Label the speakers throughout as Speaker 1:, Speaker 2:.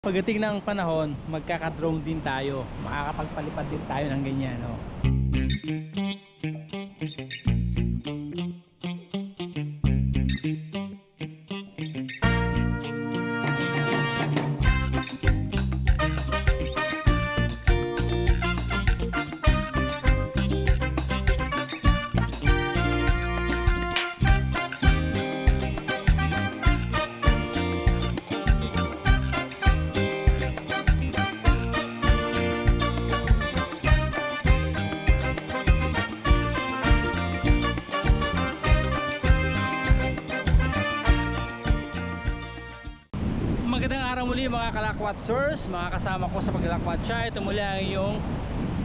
Speaker 1: Pagdating ng panahon, magkaka-drone din tayo. Makakapagpalipad din tayo ng ganyan, no? Magandang araw muli mga kalakwatsers, mga kasama ko sa paglalakwatsya. Ito muli ang iyong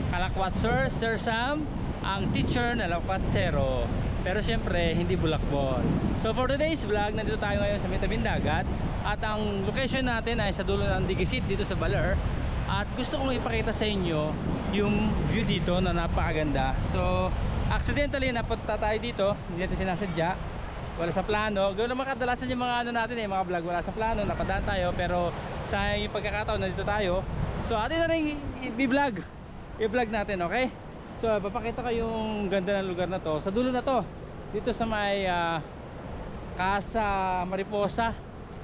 Speaker 1: kalakwatsers, Sir Sam, ang teacher na lakwatsero. Pero syempre, hindi bulakbol. So for today's vlog, nandito tayo ngayon sa may tabing dagat. At ang location natin ay sa dulo ng Digisit dito sa Baler. At gusto kong ipakita sa inyo yung view dito na napakaganda. So accidentally napunta tayo dito, hindi natin sinasadya. Wala sa plano. Ganoon naman kadalasan yung mga ano natin mga vlog, wala sa plano, napadaan tayo, pero sa yung pagkakataon nandito tayo. So atin na rin i-vlog natin, okay? So papakita ko yung ganda ng lugar na to. Sa dulo na to, dito sa may Casa Mariposa.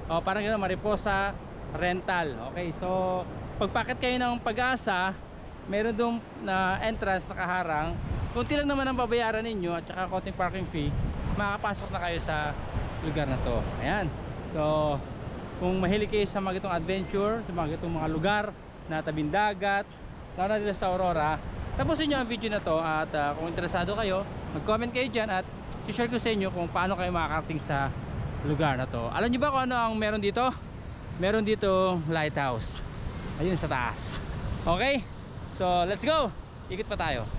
Speaker 1: O parang gano'n, Mariposa Rental. Okay, so pagpakit kayo ng Pag-asa, meron doon na entrance nakaharang. Kunti lang naman ang babayaran ninyo at saka konting parking fee, makakapasok na kayo sa lugar na to. Ayan. So kung mahilig kayo sa mga itong adventure, sa mga itong mga lugar na tabing dagat, lalo na dito sa Aurora, tapusin nyo ang video na to. At kung interesado kayo, mag-comment kayo dyan at share ko sa inyo kung paano kayo makakarating sa lugar na to. Alam nyo ba kung ano ang meron dito? Meron dito lighthouse. Ayun sa taas. Okay, so let's go. Ikot pa tayo.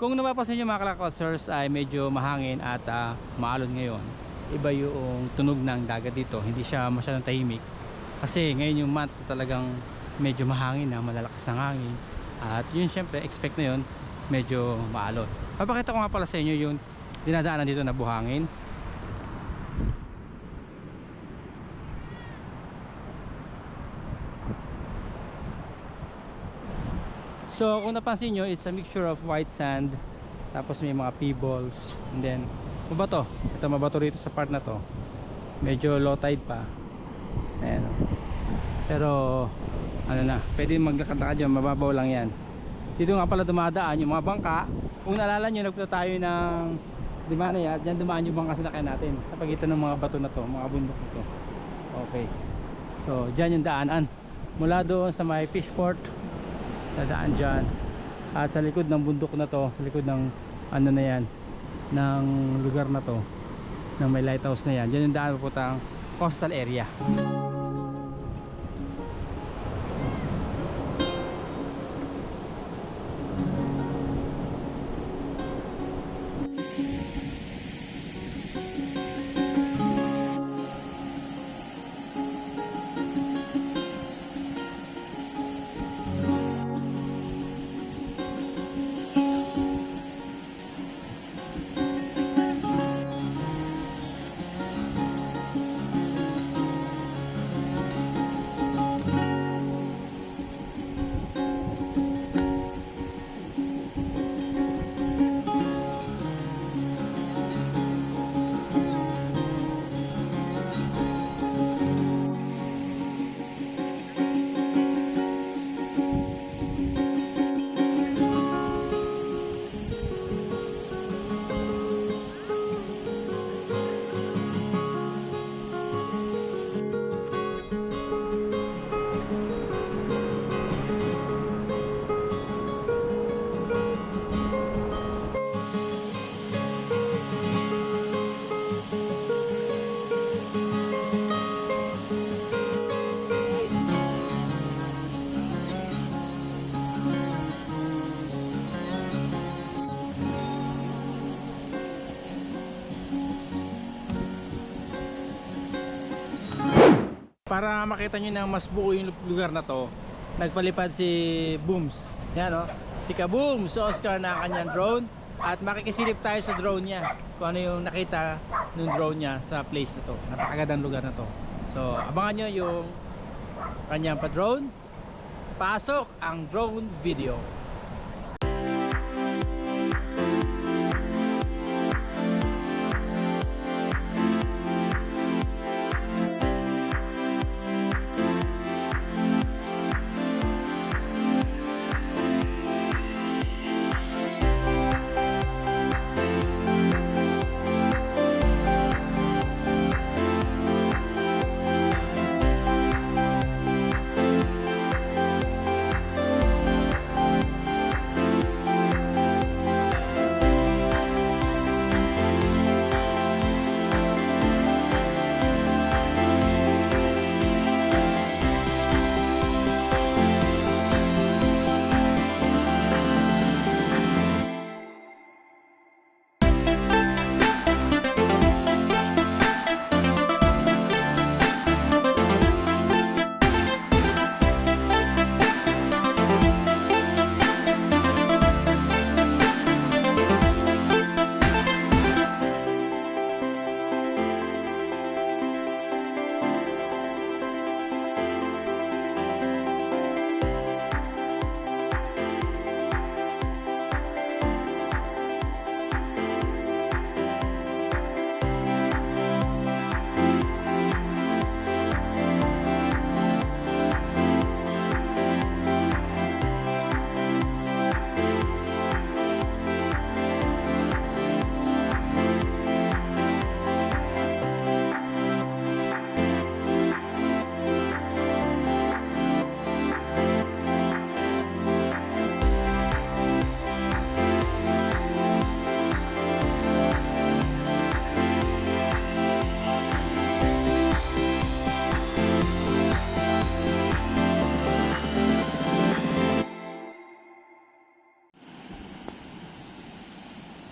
Speaker 1: Kung napapansin nyo mga kalakwatsers ay medyo mahangin at maalon ngayon. Iba yung tunog ng dagat dito, hindi siya masyadong tahimik. Kasi ngayon yung month talagang medyo mahangin na, malalakas ng hangin. At yun syempre, expect na yun, medyo maalon. Papakita ko nga pala sa inyo yung dinadaanan dito na buhangin. So kung napansin nyo, it's a mixture of white sand, tapos may mga pebbles, and then mabato. Ito mabato rito sa part na to. Medyo low tide pa. Ayan. Pero ano na, pwede maglakad-lakad dyan, mababaw lang yan. Dito nga pala dumadaan yung mga bangka. Kung naalala nyo, nagpunta tayo ng Dimanaya, dyan dumaan yung bangka sinakyan natin sa pagitan ng mga bato na to, mga bundok nito. Okay, so dyan yung daanan mula doon sa may fishport, dadaan dyan at sa likod ng bundok na to, sa likod ng ano na yan, ng lugar na to, ng may lighthouse na yan, dyan yung daan pupuntang coastal area. para makita nyo na mas buo yung lugar na to, nagpalipad si Booms. Yan o, si Kabooms Oscar na kanyang drone. At makikisilip tayo sa drone niya kung ano yung nakita ng drone niya sa place na to. Napakagandang lugar na to. So abangan nyo yung kanyang pa-drone. Pasok ang drone video.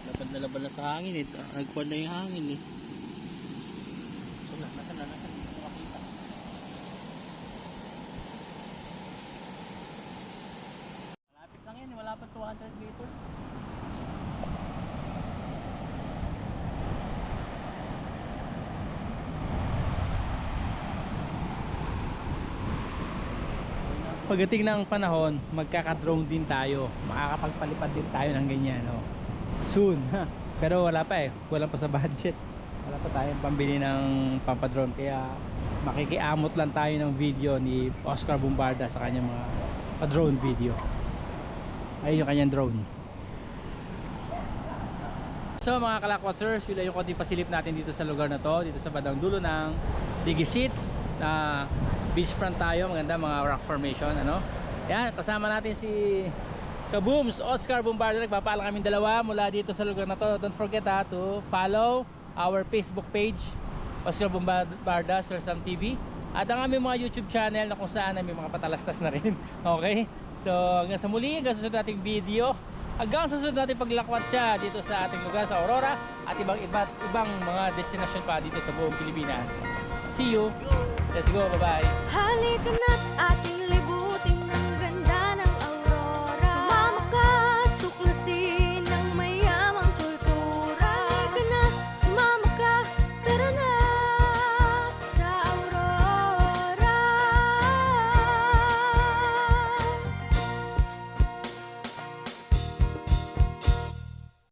Speaker 2: Lapad na laban na sa hangin eh. Nagkuhan na yung hangin eh. Nasaan na? Hindi ko makita. Malapit lang yan. Wala pa 200 meters.
Speaker 1: Pagdating ng panahon, magkaka-drone din tayo. Makakapagpalipad din tayo ng ganyan, no? Soon, ha? Pero wala pa eh. Kulang pa sa budget. Wala pa tayong pambili ng pampadrone. Kaya makikiamot lang tayo ng video ni Oscar Bombarda sa kanyang mga pa-drone video. Ayun yung kanyang drone. So mga kalakwatsers, yun lang yung konting pasilip natin dito sa lugar na to. Dito sa bandang dulo ng Digisit na beachfront tayo. Maganda mga rock formation, ano? Yan, kasama natin si Kabooms Oscar Bombarda. Nagpapaalam kaming dalawa mula dito sa lugar na to. Don't forget to follow our Facebook page, Oscar Bombarda Sir Sam TV, at ang aming mga YouTube channel na kung saan may mga patalastas na rin. Okay? So hanggang sa muli, hanggang sa susunod nating video, hanggang sa susunod nating paglakwat siya dito sa ating lugar sa Aurora at ibang mga destinasyon pa dito sa buong Pilipinas. See you. Let's go. Bye bye.
Speaker 3: Halika na't ating